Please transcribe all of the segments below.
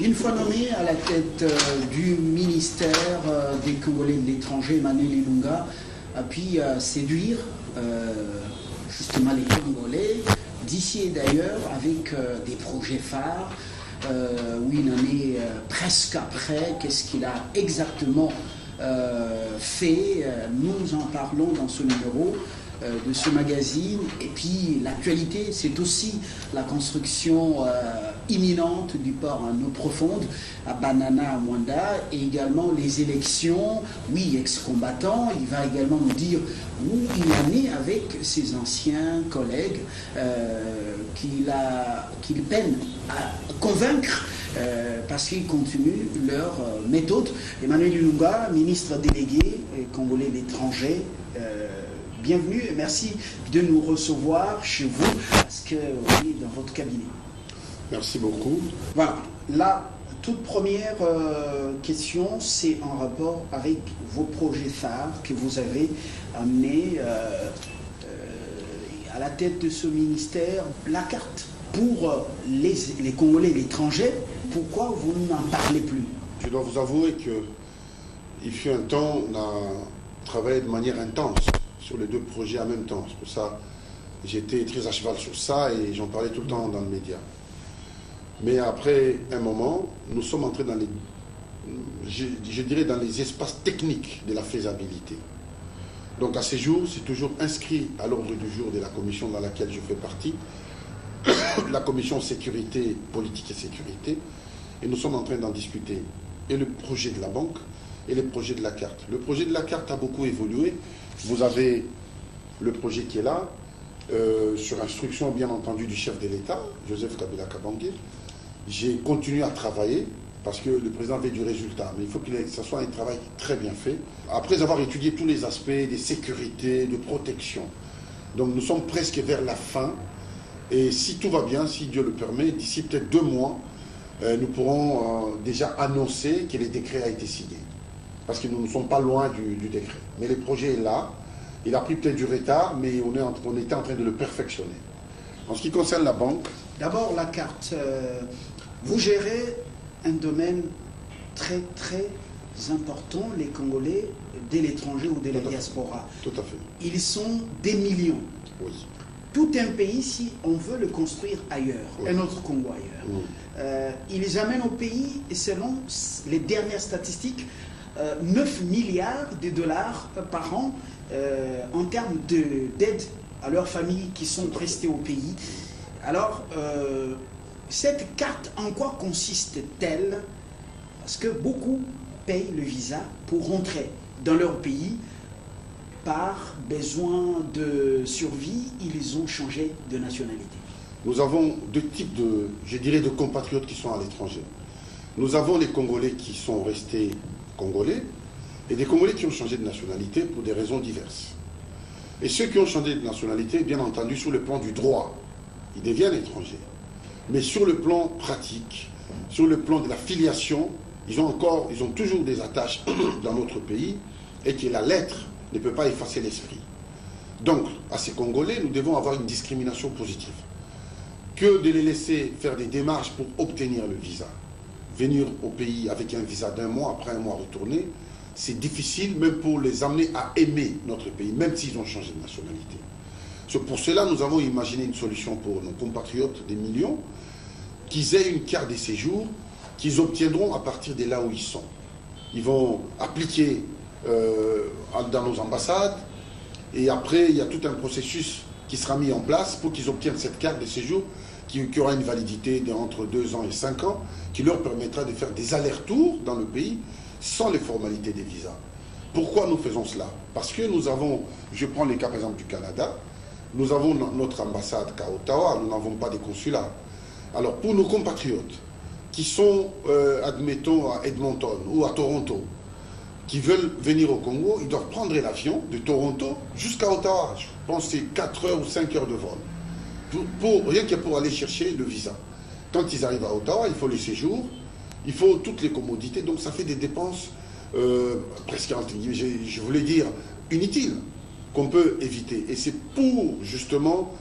Une fois nommé à la tête du ministère des Congolais de l'étranger, Emmanuel Ilunga a pu séduire justement les Congolais d'ici et d'ailleurs avec des projets phares. Où il en est presque après. Qu'est-ce qu'il a exactement fait? Nous en parlons dans ce numéro de ce magazine. Et puis l'actualité, c'est aussi la construction imminente du port en eau profonde à Banana, à Mwanda, et également les élections. Oui, ex-combattant, il va également nous dire où il en est avec ses anciens collègues qu'il peine à convaincre parce qu'ils continuent leur méthode. Emmanuel Ilunga, ministre délégué congolais de l'étranger, bienvenue et merci de nous recevoir chez vous, parce que oui, dans votre cabinet. Merci beaucoup. Voilà, la toute première question, c'est en rapport avec vos projets phares que vous avez amenés à la tête de ce ministère, la carte pour les Congolais et l'étranger. Pourquoi vous n'en parlez plus? Je dois vous avouer qu'il fut un temps, on a travaillé de manière intense sur les deux projets en même temps. C'est pour ça que j'étais très à cheval sur ça et j'en parlais tout le temps dans le média. Mais après un moment, nous sommes entrés dans les, je dirais, dans les espaces techniques de la faisabilité. Donc à ce jour, c'est toujours inscrit à l'ordre du jour de la commission dans laquelle je fais partie, la commission sécurité, politique et sécurité, et nous sommes en train d'en discuter. Et le projet de la banque et le projet de la carte. Le projet de la carte a beaucoup évolué. Vous avez le projet qui est là, sur instruction bien entendu du chef de l'État, Joseph Kabila Kabange. J'ai continué à travailler parce que le président veut du résultat, mais il faut que ce soit un travail très bien fait. Après avoir étudié tous les aspects de sécurité, de protection. Donc nous sommes presque vers la fin. Et si tout va bien, si Dieu le permet, d'ici peut-être 2 mois, nous pourrons déjà annoncer que le décret a été signé. Parce que nous ne sommes pas loin du décret. Mais le projet est là. Il a pris peut-être du retard, mais on était en train de le perfectionner. En ce qui concerne la banque... D'abord, la carte. Vous gérez un domaine très, très important, les Congolais de l'étranger ou de la diaspora. Tout à fait. Ils sont des millions. Oui. Tout un pays, si on veut le construire ailleurs, oui. Un autre Congo ailleurs. Oui. Ils amènent au pays, et selon les dernières statistiques, 9 milliards de dollars par an en termes d'aide à leurs familles qui sont restées au pays. Alors, cette carte, en quoi consiste-t-elle? Parce que beaucoup payent le visa pour rentrer dans leur pays. Par besoin de survie, ils ont changé de nationalité. Nous avons 2 types de compatriotes qui sont à l'étranger. Nous avons les Congolais qui sont restés Congolais et des Congolais qui ont changé de nationalité pour des raisons diverses. Et ceux qui ont changé de nationalité, bien entendu, sur le plan du droit, ils deviennent étrangers. Mais sur le plan pratique, sur le plan de la filiation, ils ont toujours des attaches dans notre pays et que la lettre ne peut pas effacer l'esprit. Donc, à ces Congolais, nous devons avoir une discrimination positive. Que de les laisser faire des démarches pour obtenir le visa. Venir au pays avec un visa d'1 mois, après 1 mois retourner, c'est difficile même pour les amener à aimer notre pays, même s'ils ont changé de nationalité. Pour cela, nous avons imaginé une solution pour nos compatriotes, des millions, qu'ils aient une carte de séjour qu'ils obtiendront à partir de là où ils sont. Ils vont appliquer dans nos ambassades et après, il y a tout un processus qui sera mis en place pour qu'ils obtiennent cette carte de séjour qui aura une validité d'entre 2 ans et 5 ans, qui leur permettra de faire des allers-retours dans le pays sans les formalités des visas. Pourquoi nous faisons cela? Parce que nous avons, je prends le cas par exemple du Canada, nous avons notre ambassade qu'à Ottawa, nous n'avons pas de consulat. Alors pour nos compatriotes qui sont, admettons, à Edmonton ou à Toronto, qui veulent venir au Congo, ils doivent prendre l'avion de Toronto jusqu'à Ottawa. Je pense que c'est 4 heures ou 5 heures de vol. Rien que pour aller chercher le visa. Quand ils arrivent à Ottawa, il faut le séjour, il faut toutes les commodités, donc ça fait des dépenses presque, je voulais dire, inutiles, qu'on peut éviter. Et c'est pour, justement,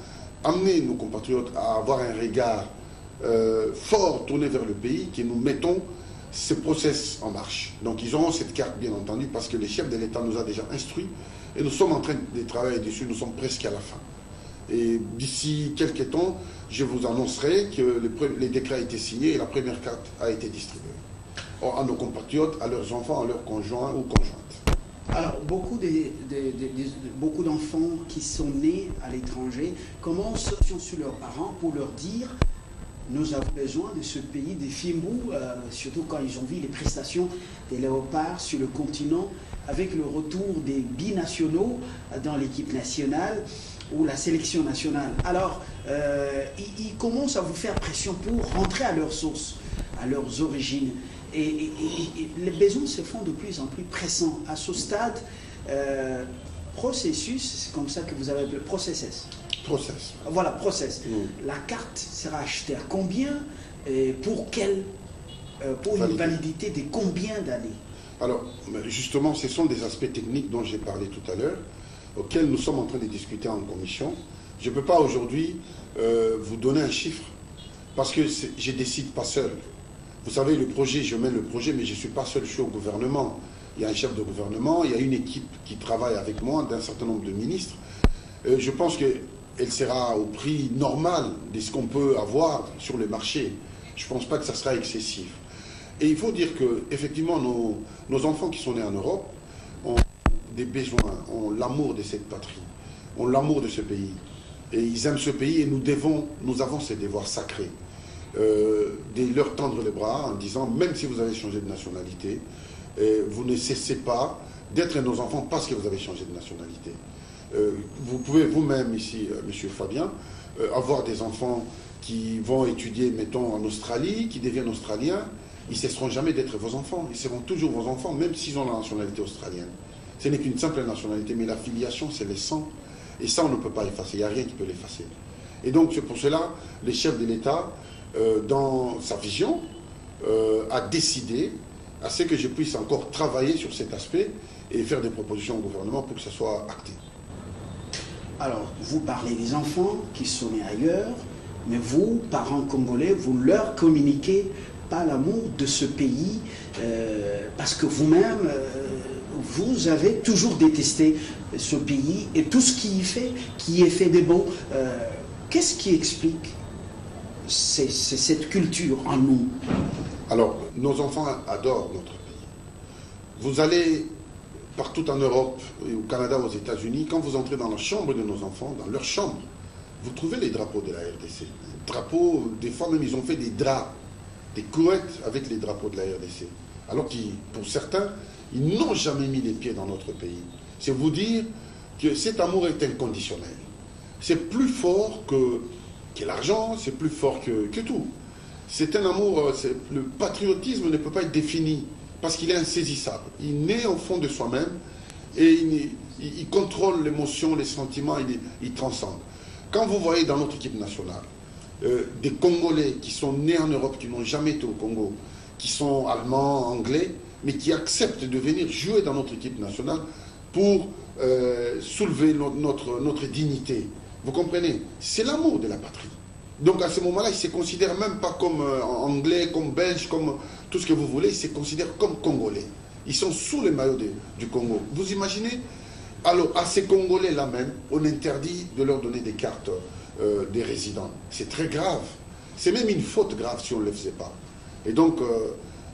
amener nos compatriotes à avoir un regard fort tourné vers le pays que nous mettons ce process en marche. Donc ils auront cette carte, bien entendu, parce que les chefs de l'État nous ont déjà instruits et nous sommes en train de travailler dessus, nous sommes presque à la fin. Et d'ici quelques temps, je vous annoncerai que les décrets ont été signés et la première carte a été distribuée à nos compatriotes, à leurs enfants, à leurs conjoints ou conjointes. Alors, beaucoup d'enfants qui sont nés à l'étranger commencent sur leurs parents pour leur dire « Nous avons besoin de ce pays des Fimbou », surtout quand ils ont vu les prestations des léopards sur le continent, avec le retour des binationaux dans l'équipe nationale ou la sélection nationale. Alors, ils commencent à vous faire pression pour rentrer à leur source, à leurs origines. Et les besoins se font de plus en plus pressants. À ce stade, processus, c'est comme ça que vous avez appelé process. Process. Voilà, process. La carte sera achetée à combien et pour une validité de combien d'années? Alors, justement, ce sont des aspects techniques dont j'ai parlé tout à l'heure, auxquels nous sommes en train de discuter en commission. Je ne peux pas aujourd'hui vous donner un chiffre, parce que je ne décide pas seul. Vous savez, le projet, je mène le projet, mais je ne suis pas seul, je suis au gouvernement. Il y a un chef de gouvernement, il y a une équipe qui travaille avec moi, d'un certain nombre de ministres. Je pense qu'elle sera au prix normal de ce qu'on peut avoir sur le marché. Je ne pense pas que ça sera excessif. Et il faut dire qu'effectivement, nos enfants qui sont nés en Europe ont des besoins, ont l'amour de cette patrie, ont l'amour de ce pays. Et ils aiment ce pays et nous avons ces devoirs sacrés. De leur tendre les bras en disant, même si vous avez changé de nationalité, vous ne cessez pas d'être nos enfants parce que vous avez changé de nationalité. Vous pouvez vous-même ici, monsieur Fabien, avoir des enfants qui vont étudier, mettons, en Australie, qui deviennent australiens, ils ne cesseront jamais d'être vos enfants, ils seront toujours vos enfants, même s'ils ont la nationalité australienne. Ce n'est qu'une simple nationalité, mais la filiation, c'est le sang. Et ça, on ne peut pas effacer, il n'y a rien qui peut l'effacer. Et donc, c'est pour cela, les chefs de l'État, dans sa vision, a décidé à ce que je puisse encore travailler sur cet aspect et faire des propositions au gouvernement pour que ça soit acté. Alors, vous parlez des enfants qui sont nés ailleurs, mais vous, parents congolais, vous leur communiquez pas l'amour de ce pays, parce que vous-même, vous avez toujours détesté ce pays et tout ce qui est fait de bon. Qu'est-ce qui explique c'est cette culture en nous? Alors, nos enfants adorent notre pays. Vous allez partout en Europe, au Canada, aux États-Unis, quand vous entrez dans la chambre de nos enfants, dans leur chambre, vous trouvez les drapeaux de la RDC. Drapeaux, des fois même, ils ont fait des draps, des couettes avec les drapeaux de la RDC. Alors que, pour certains, ils n'ont jamais mis les pieds dans notre pays. C'est vous dire que cet amour est inconditionnel. C'est plus fort que l'argent, c'est plus fort que tout. C'est un amour, le patriotisme ne peut pas être défini parce qu'il est insaisissable. Il naît au fond de soi-même et il contrôle l'émotion, les sentiments, il transcende. Quand vous voyez dans notre équipe nationale des Congolais qui sont nés en Europe, qui n'ont jamais été au Congo, qui sont allemands, anglais, mais qui acceptent de venir jouer dans notre équipe nationale pour soulever notre dignité. Vous comprenez? C'est l'amour de la patrie. Donc à ce moment-là, ils ne se considèrent même pas comme anglais, comme belges, comme tout ce que vous voulez, ils se considèrent comme congolais. Ils sont sous le maillot du Congo. Vous imaginez? Alors à ces Congolais-là même, on interdit de leur donner des cartes des résidents. C'est très grave. C'est même une faute grave si on ne le faisait pas. Et donc,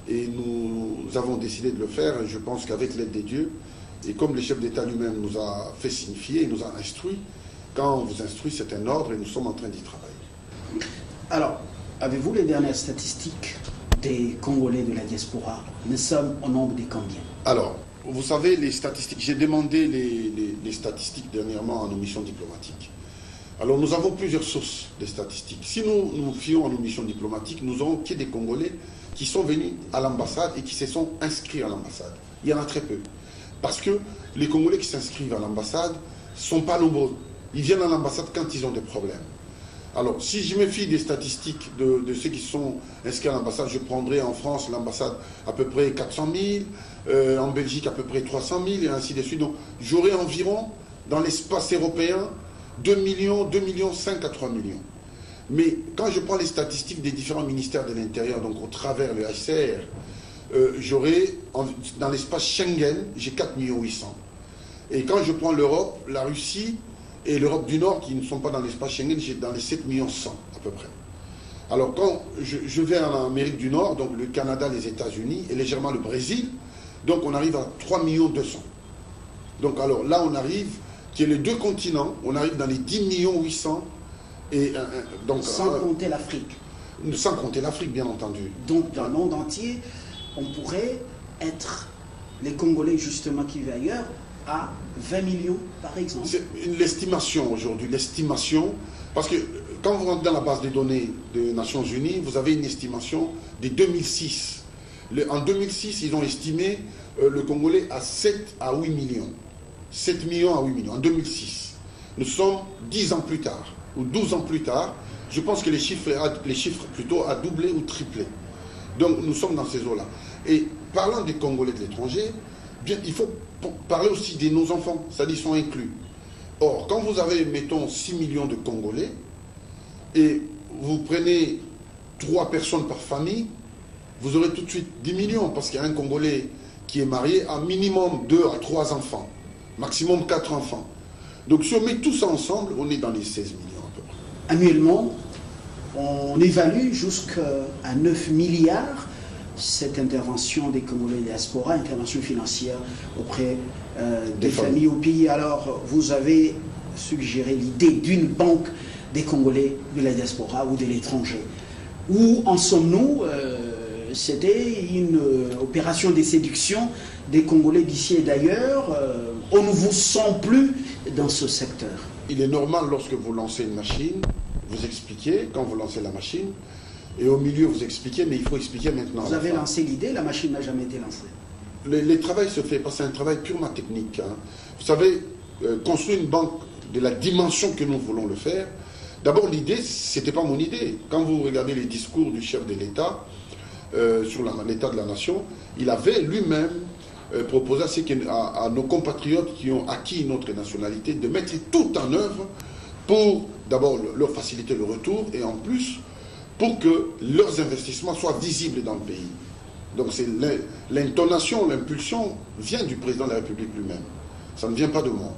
nous avons décidé de le faire, et je pense qu'avec l'aide des dieux, et comme le chef d'État lui-même nous a fait signifier, il nous a instruit, quand on vous instruit, c'est un ordre et nous sommes en train d'y travailler. Alors, avez-vous les dernières statistiques des Congolais de la diaspora? Nous sommes au nombre de combien? Alors, vous savez, les statistiques, j'ai demandé les statistiques dernièrement à nos missions diplomatiques. Alors, nous avons plusieurs sources de statistiques. Si nous nous fions à nos missions diplomatiques, nous aurons qu'il y ait des Congolais qui sont venus à l'ambassade et qui se sont inscrits à l'ambassade. Il y en a très peu. Parce que les Congolais qui s'inscrivent à l'ambassade ne sont pas nombreux. Ils viennent à l'ambassade quand ils ont des problèmes. Alors, si je me fie des statistiques de ceux qui sont inscrits à l'ambassade, je prendrai en France l'ambassade à peu près 400 000, en Belgique à peu près 300 000, et ainsi de suite. Donc, j'aurai environ, dans l'espace européen, 2 millions, 5 à 3 millions. Mais quand je prends les statistiques des différents ministères de l'Intérieur, donc au travers le HCR, dans l'espace Schengen, j'ai 4 800 000. Et quand je prends l'Europe, la Russie et l'Europe du Nord, qui ne sont pas dans l'espace Schengen, j'ai dans les 7 100 000 à peu près. Alors quand je vais en Amérique du Nord, donc le Canada, les États-Unis et légèrement le Brésil, donc on arrive à 3 200 000. Donc alors là on arrive, qui est les deux continents, on arrive dans les 10 800 000. Et, donc, sans compter l'Afrique. Sans compter l'Afrique, bien entendu. Donc dans le monde entier, on pourrait être, les Congolais justement qui vivent ailleurs, à 20 millions par exemple. C'est l'estimation aujourd'hui, l'estimation, parce que quand vous rentrez dans la base des données des Nations Unies, vous avez une estimation de 2006. En 2006, ils ont estimé le Congolais à 7 à 8 millions. 7 millions à 8 millions, en 2006. Nous sommes 10 ans plus tard, ou 12 ans plus tard, je pense que les chiffres plutôt a doublé ou triplé. Donc nous sommes dans ces eaux-là. Et parlant des Congolais de l'étranger, il faut parler aussi de nos enfants, c'est-à-dire ils sont inclus. Or, quand vous avez, mettons, 6 millions de Congolais, et vous prenez 3 personnes par famille, vous aurez tout de suite 10 millions, parce qu'il y a un Congolais qui est marié à minimum 2 à 3 enfants, maximum 4 enfants. Donc si on met tout ça ensemble, on est dans les 16 millions à peu près. Annuellement, on évalue jusqu'à 9 milliards cette intervention des Congolais diaspora, intervention financière auprès des familles au pays. Alors, vous avez suggéré l'idée d'une banque des Congolais de la diaspora ou de l'étranger. Où en sommes-nous? C'était une opération de séduction des Congolais d'ici et d'ailleurs. On ne vous sent plus dans ce secteur. Il est normal lorsque vous lancez une machine, vous expliquez quand vous lancez la machine, et au milieu vous expliquez, mais il faut expliquer maintenant. Vous avez lancé l'idée, la machine n'a jamais été lancée. Le travail se fait, parce que c'est un travail purement technique. Hein. Vous savez, construire une banque de la dimension que nous voulons le faire, d'abord l'idée, ce n'était pas mon idée. Quand vous regardez les discours du chef de l'État sur l'état de la nation, il avait lui-même proposé à nos compatriotes qui ont acquis notre nationalité de mettre tout en œuvre pour d'abord leur faciliter le retour et en plus pour que leurs investissements soient visibles dans le pays. Donc c'est l'intonation, l'impulsion vient du président de la République lui-même. Ça ne vient pas de moi.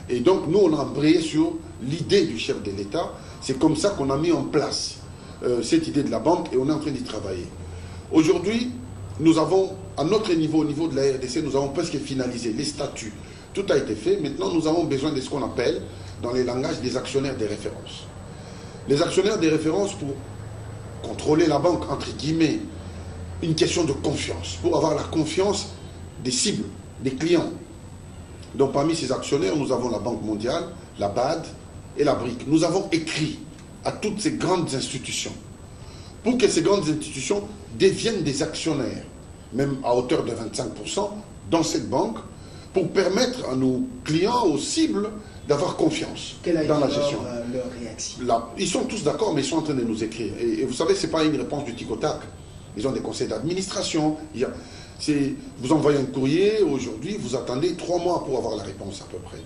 Et donc nous, on a embrayé sur l'idée du chef de l'État. C'est comme ça qu'on a mis en place cette idée de la banque et on est en train d'y travailler. Aujourd'hui, nous avons, à notre niveau, au niveau de la RDC, nous avons presque finalisé les statuts. Tout a été fait. Maintenant, nous avons besoin de ce qu'on appelle, dans les langages, des actionnaires des références. Les actionnaires des références, pour contrôler la banque, entre guillemets, une question de confiance, pour avoir la confiance des cibles, des clients. Donc parmi ces actionnaires, nous avons la Banque mondiale, la BAD et la BRIC. Nous avons écrit à toutes ces grandes institutions pour que ces grandes institutions deviennent des actionnaires, même à hauteur de 25% dans cette banque, pour permettre à nos clients, aux cibles, d'avoir confiance dans la gestion. Leur réaction? Ils sont tous d'accord, mais ils sont en train de nous écrire. Et vous savez, ce n'est pas une réponse du tic au tac. Ils ont des conseils d'administration. Vous envoyez un courrier, aujourd'hui, vous attendez 3 mois pour avoir la réponse à peu près.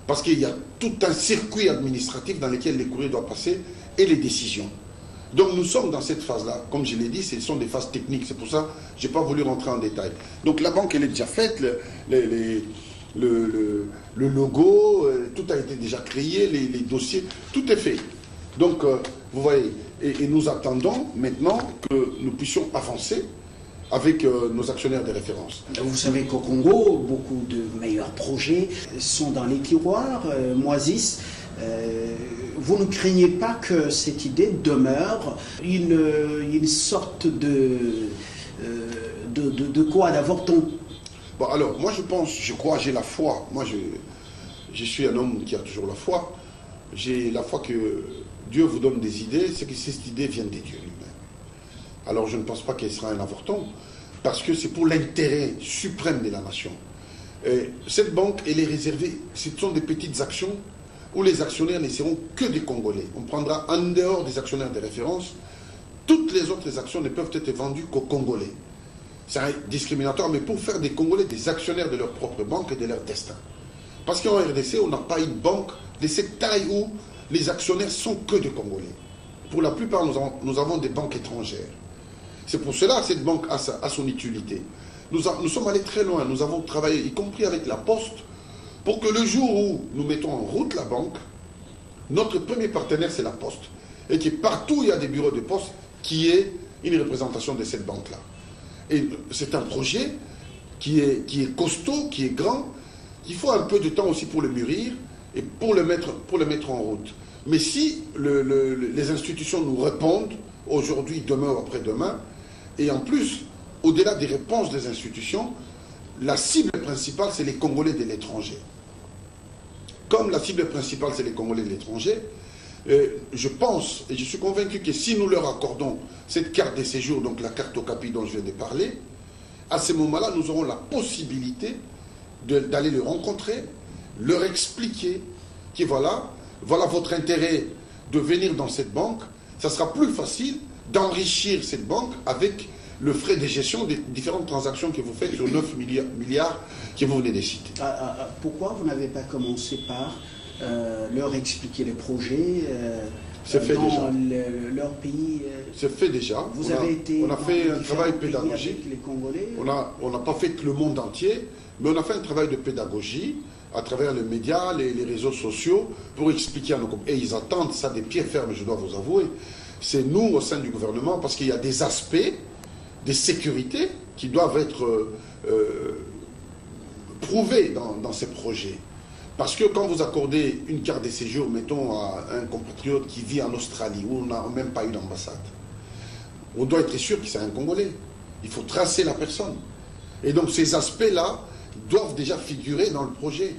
Parce qu'il y a tout un circuit administratif dans lequel les courriers doivent passer et les décisions. Donc nous sommes dans cette phase-là. Comme je l'ai dit, ce sont des phases techniques. C'est pour ça que je n'ai pas voulu rentrer en détail. Donc la banque, elle est déjà faite. Le logo, tout a été déjà créé, les dossiers, tout est fait. Donc, vous voyez, et nous attendons maintenant que nous puissions avancer avec nos actionnaires de référence. Vous savez qu'au Congo, beaucoup de meilleurs projets sont dans les tiroirs, moisissent. Vous ne craignez pas que cette idée demeure une sorte de quoi, d'avorton? Bon, alors, moi je crois, j'ai la foi. Moi je suis un homme qui a toujours la foi. J'ai la foi que Dieu vous donne des idées, c'est que cette idée vient de Dieu lui-même. Alors je ne pense pas qu'elle sera un avorton, parce que c'est pour l'intérêt suprême de la nation. Et cette banque, elle est réservée, ce sont des petites actions où les actionnaires ne seront que des Congolais. On prendra en dehors des actionnaires de référence, toutes les autres actions ne peuvent être vendues qu'aux Congolais. C'est un discriminatoire, mais pour faire des Congolais des actionnaires de leur propre banque et de leur destin. Parce qu'en RDC, on n'a pas une banque de cette taille où les actionnaires sont que des Congolais. pour la plupart, nous avons des banques étrangères. C'est pour cela que cette banque a son utilité. Nous sommes allés très loin, nous avons travaillé, y compris avec la Poste, pour que le jour où nous mettons en route la banque, notre premier partenaire, c'est la Poste. Et que partout où il y a des bureaux de poste, qui est une représentation de cette banque-là. Et c'est un projet qui est costaud, qui est grand. Il faut un peu de temps aussi pour le mûrir et pour le mettre en route. Mais si les institutions nous répondent, aujourd'hui, demain ou après-demain, et en plus, au-delà des réponses des institutions, la cible principale, c'est les Congolais de l'étranger. Comme la cible principale, c'est les Congolais de l'étranger, je pense et je suis convaincu que si nous leur accordons cette carte de séjour, donc la carte Okapi dont je viens de parler, à ce moment-là, nous aurons la possibilité d'aller les rencontrer, leur expliquer que voilà votre intérêt de venir dans cette banque. Ça sera plus facile d'enrichir cette banque avec le frais de gestion des différentes transactions que vous faites sur 9 milliards que vous venez de citer. Pourquoi vous n'avez pas commencé par leur expliquer les projets dans leur pays? C'est fait déjà. On a fait un travail pédagogique. Avec les Congolais. On n'a pas fait le monde entier, mais on a fait un travail de pédagogie à travers les médias, les réseaux sociaux, pour expliquer à nos Congolais. Et ils attendent ça des pieds fermes, je dois vous avouer. C'est nous, au sein du gouvernement, parce qu'il y a des aspects de sécurité qui doivent être prouvés dans ces projets. Parce que quand vous accordez une carte de séjour, mettons, à un compatriote qui vit en Australie, où on n'a même pas eu d'ambassade, on doit être sûr que c'est un Congolais. Il faut tracer la personne. Et donc ces aspects-là doivent déjà figurer dans le projet.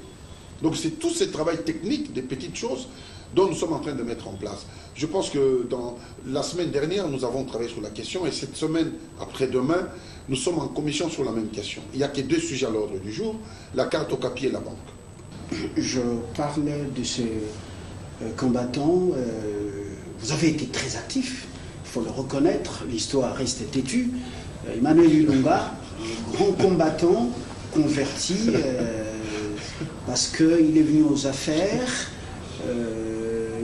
Donc c'est tout ce travail technique, des petites choses, dont nous sommes en train de mettre en place. Je pense que dans la semaine dernière, nous avons travaillé sur la question, et cette semaine, après-demain, nous sommes en commission sur la même question. Il n'y a que 2 sujets à l'ordre du jour, la carte Okapi et la banque. Je parlais de ces combattants. Vous avez été très actifs, il faut le reconnaître. L'histoire reste têtue. Emmanuel Ilunga, grand combattant, converti, parce qu'il est venu aux affaires,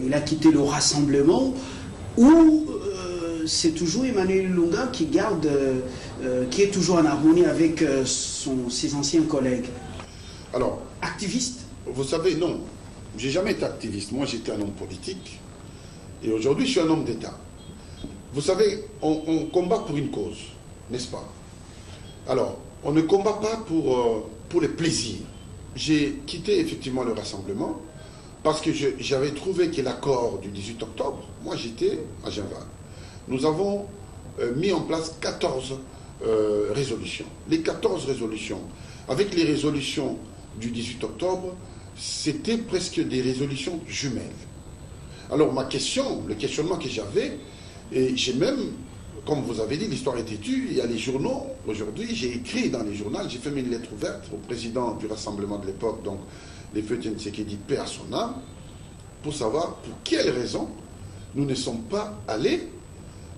il a quitté le rassemblement, où c'est toujours Emmanuel Ilunga qui qui est toujours en harmonie avec ses anciens collègues. Alors, activiste. Vous savez, non, j'ai jamais été activiste. Moi, j'étais un homme politique. Et aujourd'hui, je suis un homme d'État. Vous savez, on combat pour une cause, n'est-ce pas? Alors, on ne combat pas pour les plaisirs. J'ai quitté effectivement le rassemblement parce que j'avais trouvé que l'accord du 18 octobre, moi j'étais à Genval, nous avons mis en place 14 résolutions. Les 14 résolutions, avec les résolutions du 18 octobre, c'était presque des résolutions jumelles. Alors le questionnement que j'avais, et j'ai même, comme vous avez dit, l'histoire est têtue, il y a les journaux, aujourd'hui, j'ai écrit dans les journaux, j'ai fait une lettre ouverte au président du rassemblement de l'époque, donc les Feux-Tiens Tshisekedi, paix à son âme, pour savoir pour quelles raisons nous ne sommes pas allés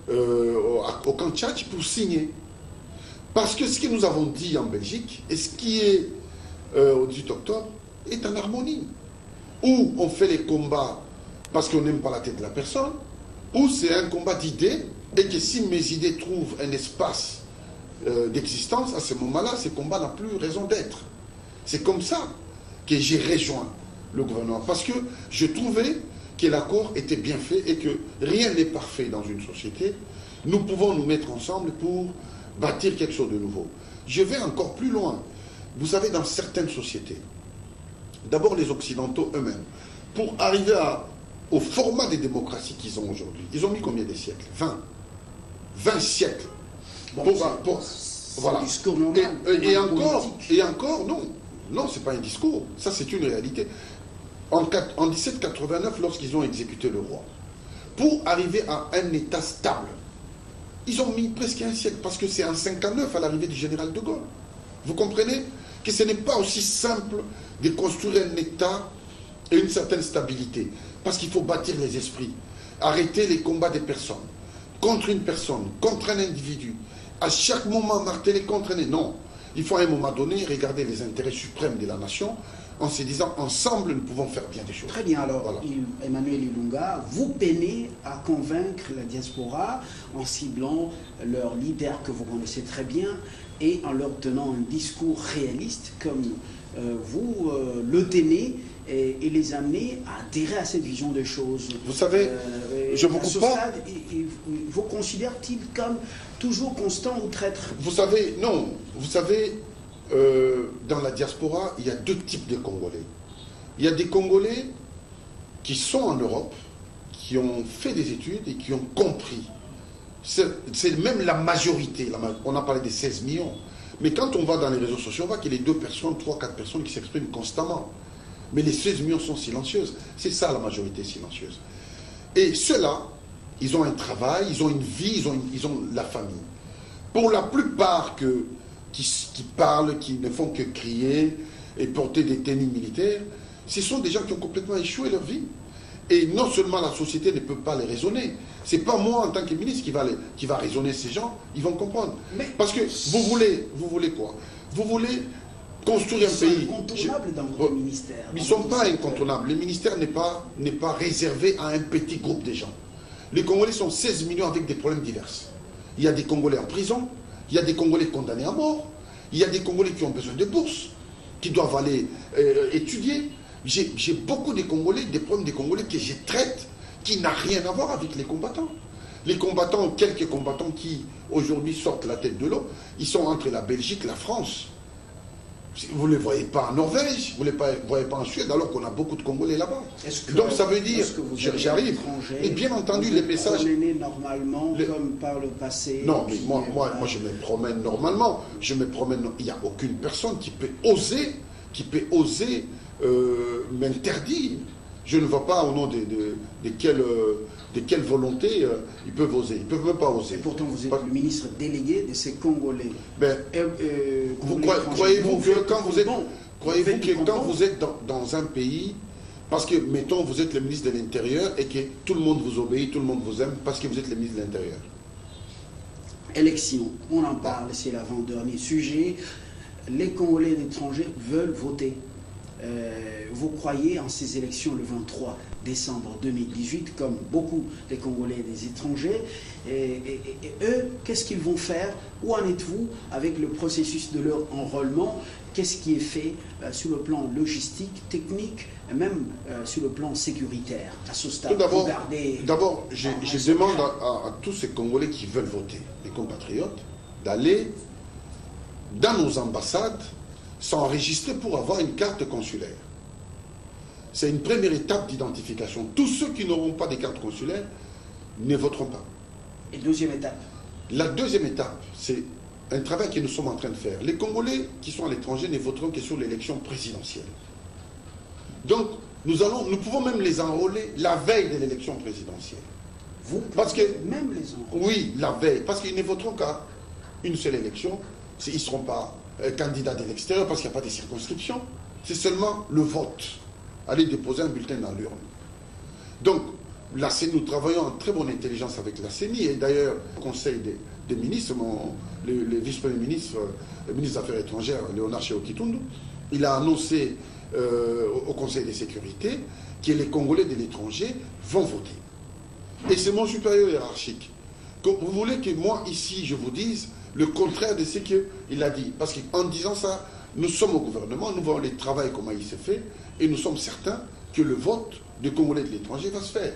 au camp Tchadj pour signer. Parce que ce que nous avons dit en Belgique, et ce qui est au 18 octobre, est en harmonie. Ou on fait les combats parce qu'on n'aime pas la tête de la personne, ou c'est un combat d'idées, et que si mes idées trouvent un espace d'existence, à ce moment-là, ce combat n'a plus raison d'être. C'est comme ça que j'ai rejoint le gouvernement, parce que je trouvais que l'accord était bien fait et que rien n'est parfait dans une société. Nous pouvons nous mettre ensemble pour bâtir quelque chose de nouveau. Je vais encore plus loin. Vous savez, dans certaines sociétés, d'abord les Occidentaux eux-mêmes, pour arriver au format des démocraties qu'ils ont aujourd'hui, ils ont mis combien de siècles? 20 siècles. Bon, voilà. Discours normal, et encore, non, c'est pas un discours, ça c'est une réalité. En 1789, lorsqu'ils ont exécuté le roi, pour arriver à un État stable, ils ont mis presque un siècle, parce que c'est en 59 à l'arrivée du général de Gaulle. Vous comprenez que ce n'est pas aussi simple de construire un État et une certaine stabilité, parce qu'il faut bâtir les esprits, arrêter les combats des personnes, contre une personne, contre un individu, à chaque moment marteler contre un... Non, il faut à un moment donné regarder les intérêts suprêmes de la nation en se disant ensemble nous pouvons faire bien des choses. Très bien, alors Voilà. Emmanuel Ilunga, vous peinez à convaincre la diaspora en ciblant leurs leaders que vous connaissez très bien et en leur tenant un discours réaliste comme vous le tenez et les amener à adhérer à cette vision des choses. Vous savez, je vous coupe pas. Stade, vous considère-t-il comme toujours constant ou traître? Vous savez, non, vous savez, dans la diaspora, il y a deux types de Congolais. Il y a des Congolais qui sont en Europe, qui ont fait des études et qui ont compris. C'est même la majorité. On a parlé des 16 millions. Mais quand on va dans les réseaux sociaux, on voit qu'il y a 2 personnes, 3, 4 personnes qui s'expriment constamment. Mais les 16 millions sont silencieuses. C'est ça la majorité silencieuse. Et ceux-là, ils ont un travail, ils ont une vie, ils ont la famille. Pour la plupart qui parlent, qui ne font que crier et porter des tenues militaires, ce sont des gens qui ont complètement échoué leur vie. Et non seulement la société ne peut pas les raisonner, c'est pas moi en tant que ministre qui va raisonner ces gens, ils vont comprendre. Mais parce que vous voulez quoi? Vous voulez construire un pays. Ils sont incontournables dans votre ministère. Ils ne sont pas incontournables. Le ministère n'est pas réservé à un petit groupe de gens. Les Congolais sont 16 millions avec des problèmes divers. Il y a des Congolais en prison, il y a des Congolais condamnés à mort, il y a des Congolais qui ont besoin de bourses, qui doivent aller étudier. J'ai beaucoup de Congolais, des problèmes des Congolais que je traite, qui n'a rien à voir avec les combattants. Les combattants, quelques combattants qui aujourd'hui sortent la tête de l'eau, ils sont entre la Belgique et la France. Vous ne les voyez pas en Norvège, vous ne les voyez pas en Suède, alors qu'on a beaucoup de Congolais là-bas. Donc ça veut dire, j'arrive, et bien entendu les messages... Vous normalement comme par le passé. Non, mais moi je me promène normalement, il n'y a aucune personne qui peut oser m'interdire. Je ne vois pas au nom de quelle volonté ils peuvent oser. Ils ne peuvent même pas oser. Et pourtant, vous êtes le ministre délégué de ces Congolais. Ben, croyez-vous que quand vous êtes dans un pays, parce que, mettons, vous êtes le ministre de l'Intérieur et que tout le monde vous obéit, tout le monde vous aime, parce que vous êtes le ministre de l'Intérieur. Élection, on en parle, c'est l'avant-dernier sujet. Les Congolais d'étrangers veulent voter. Vous croyez en ces élections le 23 décembre 2018, comme beaucoup des Congolais des étrangers, et eux, qu'est-ce qu'ils vont faire? Où en êtes-vous avec le processus de leur enrôlement? Qu'est-ce qui est fait sur le plan logistique, technique, et même sur le plan sécuritaire à ce stade? D'abord, je demande à tous ces Congolais qui veulent voter, les compatriotes, d'aller dans nos ambassades s'enregistrer pour avoir une carte consulaire. C'est une première étape d'identification. Tous ceux qui n'auront pas de carte consulaire ne voteront pas. Et deuxième étape? La deuxième étape, c'est un travail que nous sommes en train de faire. Les Congolais qui sont à l'étranger ne voteront que sur l'élection présidentielle. Donc, nous pouvons même les enrôler la veille de l'élection présidentielle. Vous pouvez même les enrôler? Oui, la veille. Parce qu'ils ne voteront qu'à une seule élection. Ils ne seront pas candidats de l'extérieur parce qu'il n'y a pas de circonscription. C'est seulement le vote. Aller déposer un bulletin dans l'urne. Donc, la CENI, nous travaillons en très bonne intelligence avec la CENI. Et d'ailleurs, au Conseil des ministres, le vice-premier ministre, le ministre des Affaires étrangères, Léonard Sheokitundu, il a annoncé au Conseil de sécurité que les Congolais de l'étranger vont voter. Et c'est mon supérieur hiérarchique. Vous voulez que moi, ici, je vous dise le contraire de ce qu'il a dit. Parce qu'en disant ça, nous sommes au gouvernement, nous voyons le travail, comment il s'est fait, et nous sommes certains que le vote des Congolais de l'étranger va se faire.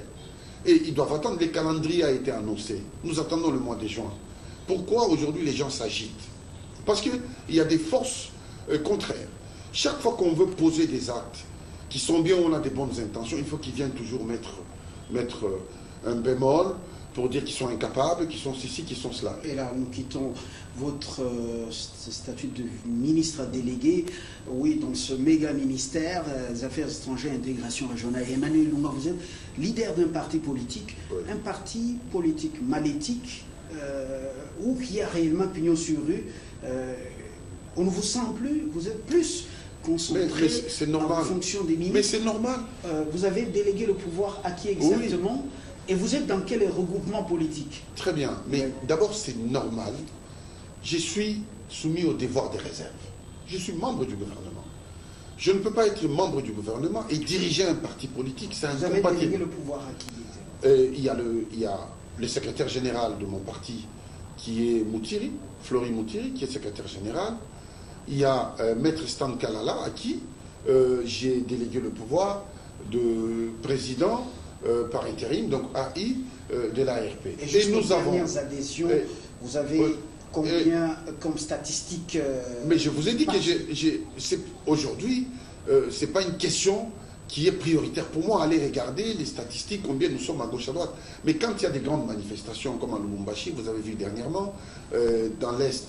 Et ils doivent attendre, le calendrier a été annoncé. Nous attendons le mois de juin. Pourquoi aujourd'hui les gens s'agitent? Parce qu'il y a des forces contraires. Chaque fois qu'on veut poser des actes qui sont bien, on a des bonnes intentions, il faut qu'ils viennent toujours mettre un bémol pour dire qu'ils sont incapables, qu'ils sont ceci, qu'ils sont cela. Et là, nous quittons votre statut de ministre délégué, oui, dans ce méga ministère des Affaires étrangères et intégration régionale. Emmanuel Ilunga, vous êtes leader d'un parti politique, oui. Un parti politique malétique, où il y a réellement pignon sur rue. On ne vous sent plus, vous êtes plus concentré en fonction des ministres. Mais c'est normal. Vous avez délégué le pouvoir à qui exactement? Oui. Et vous êtes dans quel regroupement politique? Très bien, mais d'abord c'est normal. Je suis soumis au devoir des réserves. Je suis membre du gouvernement. Je ne peux pas être membre du gouvernement et diriger un parti politique, c'est Vous avez incompatible. délégué le pouvoir à qui? Il y a le secrétaire général de mon parti qui est Moutiri, Flori Moutiri, qui est secrétaire général. Il y a Maître Stan Kalala à qui j'ai délégué le pouvoir de président par intérim, donc AI de l'ARP. Et nous avons dernières adhésions, vous avez combien comme statistiques mais je vous ai dit que aujourd'hui, ce n'est pas une question qui est prioritaire pour moi. Allez regarder les statistiques, combien nous sommes à gauche à droite. Mais quand il y a des grandes manifestations comme à Lubumbashi, vous avez vu dernièrement, dans l'Est,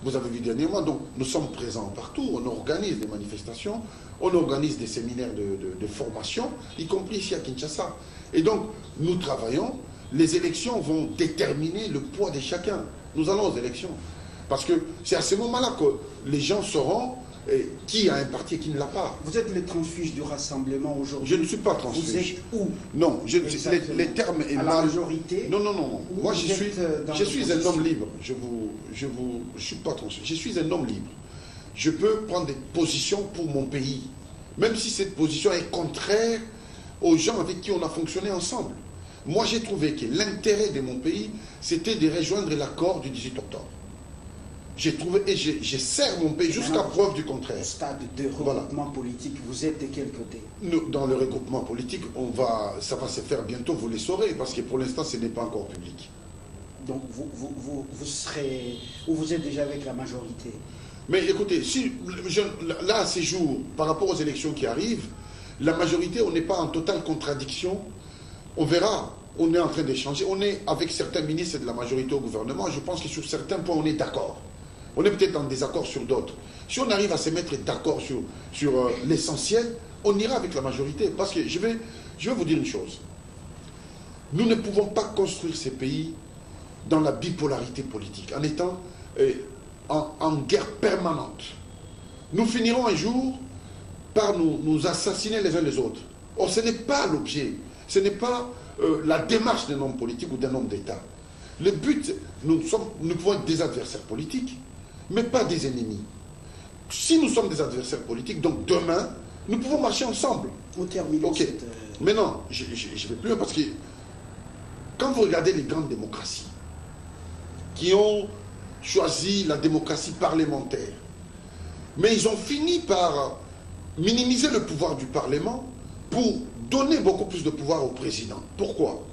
vous avez vu dernièrement, donc nous sommes présents partout, on organise des manifestations, on organise des séminaires de formation, y compris ici à Kinshasa. Et donc, nous travaillons, les élections vont déterminer le poids de chacun. Nous allons aux élections. Parce que c'est à ce moment-là que les gens sauront qui a un parti et qui ne l'a pas. Vous êtes le transfuge du rassemblement aujourd'hui. Je ne suis pas transfuge. Vous êtes où? Non, les termes est à la majorité. Non. Moi, je suis un homme libre. Je suis pas transfuge. Je suis un homme libre. Je peux prendre des positions pour mon pays, même si cette position est contraire aux gens avec qui on a fonctionné ensemble. Moi, j'ai trouvé que l'intérêt de mon pays, c'était de rejoindre l'accord du 18 octobre. J'ai trouvé, et je sers mon pays jusqu'à preuve du contraire. Au stade de regroupement politique, vous êtes de quel côté? Dans le regroupement politique, ça va se faire bientôt, vous les saurez, parce que pour l'instant, ce n'est pas encore public. Donc vous serez, ou vous êtes déjà avec la majorité? Mais écoutez, là, à ces jours, par rapport aux élections qui arrivent, la majorité, on n'est pas en totale contradiction. On verra, on est en train d'échanger. On est avec certains ministres de la majorité au gouvernement. Je pense que sur certains points, on est d'accord. On est peut-être en désaccord sur d'autres. Si on arrive à se mettre d'accord sur l'essentiel, on ira avec la majorité. Parce que je vais vous dire une chose. Nous ne pouvons pas construire ces pays dans la bipolarité politique, en étant en guerre permanente. Nous finirons un jour par nous assassiner les uns les autres. Or, ce n'est pas l'objet, ce n'est pas la démarche d'un homme politique ou d'un homme d'État. Le but, nous pouvons être des adversaires politiques, mais pas des ennemis. Si nous sommes des adversaires politiques, donc demain, nous pouvons marcher ensemble. On termine. Ok. Mais non, je ne vais plus, parce que quand vous regardez les grandes démocraties qui ont choisi la démocratie parlementaire, mais ils ont fini par minimiser le pouvoir du Parlement pour donner beaucoup plus de pouvoir au président. Pourquoi?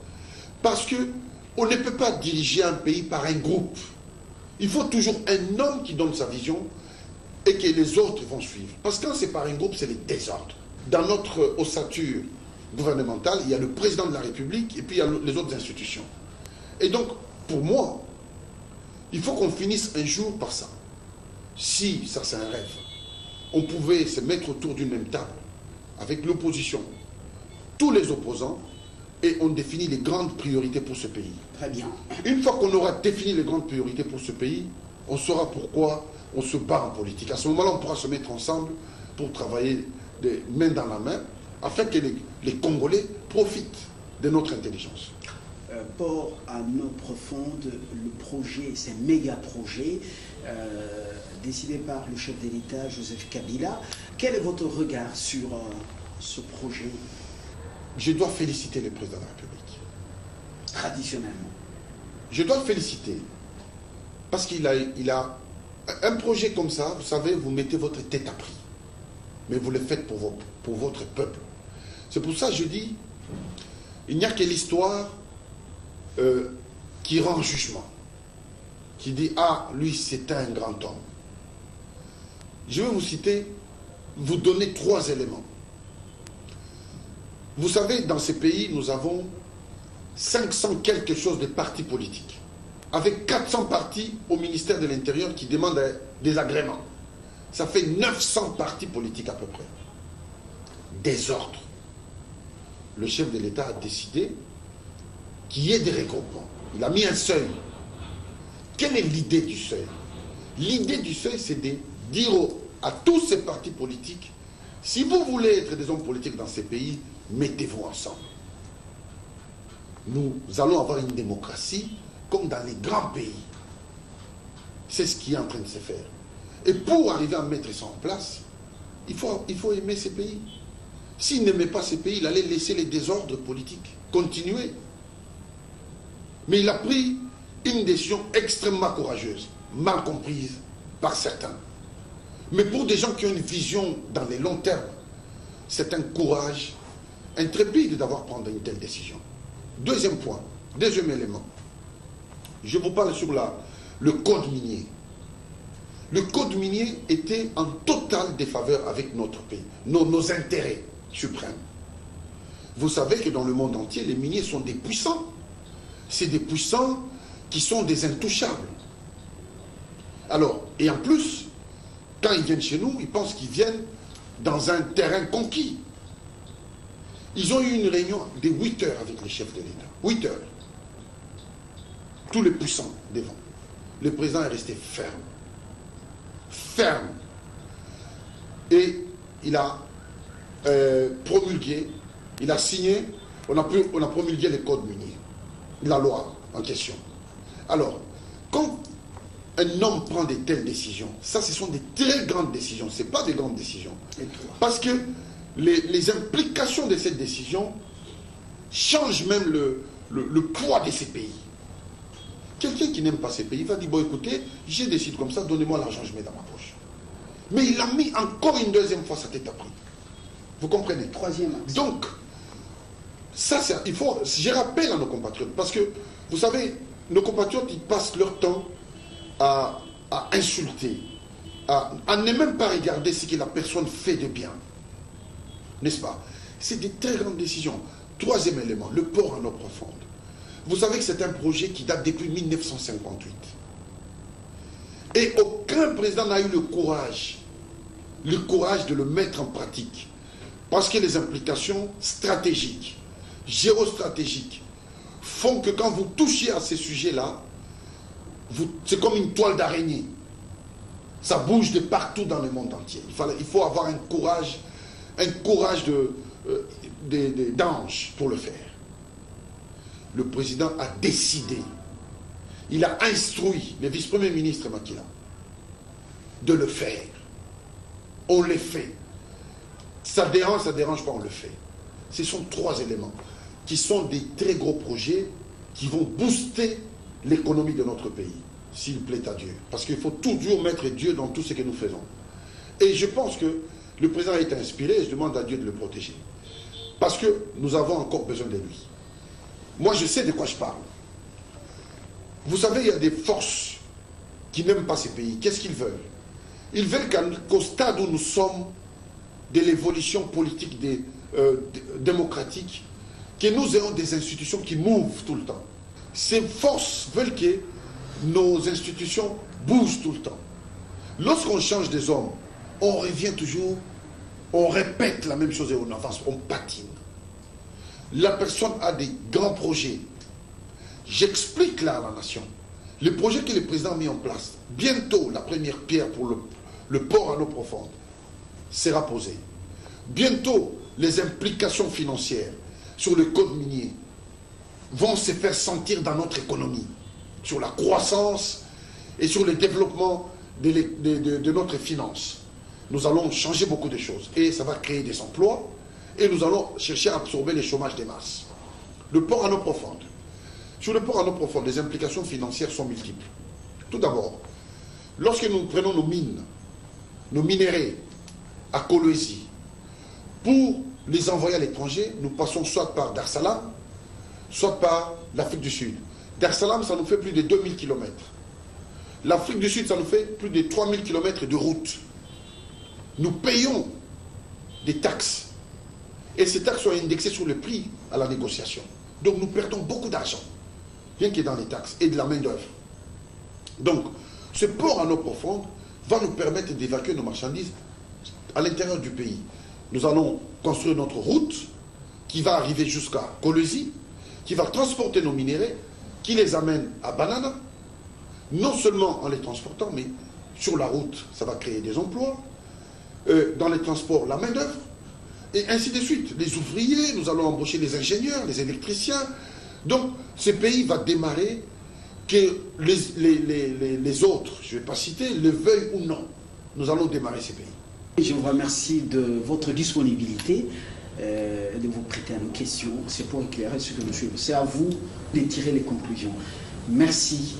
Parce qu'on ne peut pas diriger un pays par un groupe. Il faut toujours un homme qui donne sa vision et que les autres vont suivre. Parce que quand c'est par un groupe, c'est le désordre. Dans notre ossature gouvernementale, il y a le président de la République et puis il y a les autres institutions. Et donc, pour moi, il faut qu'on finisse un jour par ça. Si, ça c'est un rêve, on pouvait se mettre autour d'une même table avec l'opposition, tous les opposants, et on définit les grandes priorités pour ce pays. Très bien. Une fois qu'on aura défini les grandes priorités pour ce pays, on saura pourquoi on se bat en politique. À ce moment-là, on pourra se mettre ensemble pour travailler des mains dans la main, afin que les Congolais profitent de notre intelligence. Port à eau profonde, le projet, c'est un méga projet décidé par le chef de l'État, Joseph Kabila. Quel est votre regard sur ce projet? Je dois féliciter le président de la République. Traditionnellement. Je dois le féliciter parce qu'il a un projet comme ça, vous savez, vous mettez votre tête à prix. Mais vous le faites pour votre peuple. C'est pour ça que je dis, il n'y a que l'histoire qui rend jugement. Qui dit, ah, lui, c'est un grand homme. Je vais vous donner 3 éléments. Vous savez, dans ces pays, nous avons 500 quelque chose de partis politiques, avec 400 partis au ministère de l'Intérieur qui demandent des agréments. Ça fait 900 partis politiques à peu près. Désordre. Le chef de l'État a décidé qu'il y ait des regroupements. Il a mis un seuil. Quelle est l'idée du seuil? L'idée du seuil, c'est de dire à tous ces partis politiques, si vous voulez être des hommes politiques dans ces pays, mettez-vous ensemble. Nous allons avoir une démocratie comme dans les grands pays. C'est ce qui est en train de se faire. Et pour arriver à mettre ça en place, il faut aimer ces pays. S'il n'aimait pas ces pays, il allait laisser les désordres politiques continuer. Mais il a pris une décision extrêmement courageuse, mal comprise par certains. Mais pour des gens qui ont une vision dans les longs termes, c'est un courage intrépide d'avoir pris une telle décision. Deuxième point, deuxième élément. Je vous parle sur le code minier. Le code minier était en totale défaveur avec notre pays, nos intérêts suprêmes. Vous savez que dans le monde entier, les miniers sont des puissants. C'est des puissants qui sont des intouchables. Alors, et en plus, quand ils viennent chez nous, ils pensent qu'ils viennent dans un terrain conquis. Ils ont eu une réunion de 8 heures avec les chefs de l'État. 8 heures. Tous les puissants devant. Le président est resté ferme. Ferme. Et il a promulgué, il a signé, on a promulgué les codes miniers, la loi en question. Alors, quand un homme prend de telles décisions, ça ce sont des très grandes décisions, ce n'est pas des grandes décisions. Parce que les implications de cette décision changent même le poids de ces pays. Quelqu'un qui n'aime pas ces pays va dire, bon écoutez, j'ai décidé comme ça, donnez-moi l'argent, je mets dans ma poche. Mais il a mis encore une deuxième fois sa tête à prix. Vous comprenez? Troisième axe. Donc, ça, je rappelle à nos compatriotes, parce que, vous savez, nos compatriotes, ils passent leur temps à insulter, à ne même pas regarder ce que la personne fait de bien. N'est-ce pas? C'est des très grandes décisions. Troisième élément, le port en eau profonde. Vous savez que c'est un projet qui date depuis 1958. Et aucun président n'a eu le courage de le mettre en pratique. Parce que les implications stratégiques, géostratégiques, font que quand vous touchez à ces sujets-là, c'est comme une toile d'araignée. Ça bouge de partout dans le monde entier. Il faut avoir un courage d'ange pour le faire. Le président a décidé, il a instruit le vice-premier ministre Makila de le faire. On le fait. Ça dérange pas, on le fait. Ce sont trois éléments qui sont des très gros projets qui vont booster l'économie de notre pays, s'il plaît à Dieu. Parce qu'il faut toujours mettre Dieu dans tout ce que nous faisons. Et je pense que le président a été inspiré et je demande à Dieu de le protéger. Parce que nous avons encore besoin de lui. Moi, je sais de quoi je parle. Vous savez, il y a des forces qui n'aiment pas ces pays. Qu'est-ce qu'ils veulent? Ils veulent qu'au stade où nous sommes de l'évolution politique démocratique, que nous ayons des institutions qui mouvent tout le temps. Ces forces veulent que nos institutions bougent tout le temps. Lorsqu'on change des hommes, on revient toujours, on répète la même chose et on avance, on patine. La personne a des grands projets. J'explique là à la nation. Le projet que le président a mis en place, bientôt la première pierre pour le port en eau profonde sera posée. Bientôt, les implications financières sur le code minier vont se faire sentir dans notre économie, sur la croissance et sur le développement de notre finance. Nous allons changer beaucoup de choses et ça va créer des emplois et nous allons chercher à absorber les chômages des masses. Le port en eau profonde. Sur le port en eau profonde, les implications financières sont multiples. Tout d'abord, lorsque nous prenons nos mines, nos minéraux à Kolwezi, pour les envoyer à l'étranger, nous passons soit par Dar es Salaam, soit par l'Afrique du Sud. Dar es Salaam, ça nous fait plus de 2000 km. L'Afrique du Sud, ça nous fait plus de 3000 km de route. Nous payons des taxes. Et ces taxes sont indexées sur le prix à la négociation. Donc nous perdons beaucoup d'argent, rien que dans les taxes et de la main-d'œuvre. Donc, ce port en eau profonde va nous permettre d'évacuer nos marchandises à l'intérieur du pays. Nous allons construire notre route qui va arriver jusqu'à Kolwezi, qui va transporter nos minéraux, qui les amène à Banana, non seulement en les transportant, mais sur la route, ça va créer des emplois, dans les transports, la main-d'œuvre, et ainsi de suite. Les ouvriers, nous allons embaucher les ingénieurs, les électriciens. Donc, ce pays va démarrer, que les autres, je ne vais pas citer, le veuillent ou non. Nous allons démarrer ces pays. Je vous remercie de votre disponibilité, de vous prêter à nos questions. C'est pour éclairer ce que nous suivons. C'est à vous de tirer les conclusions. Merci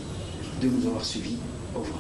de nous avoir suivis. Au revoir.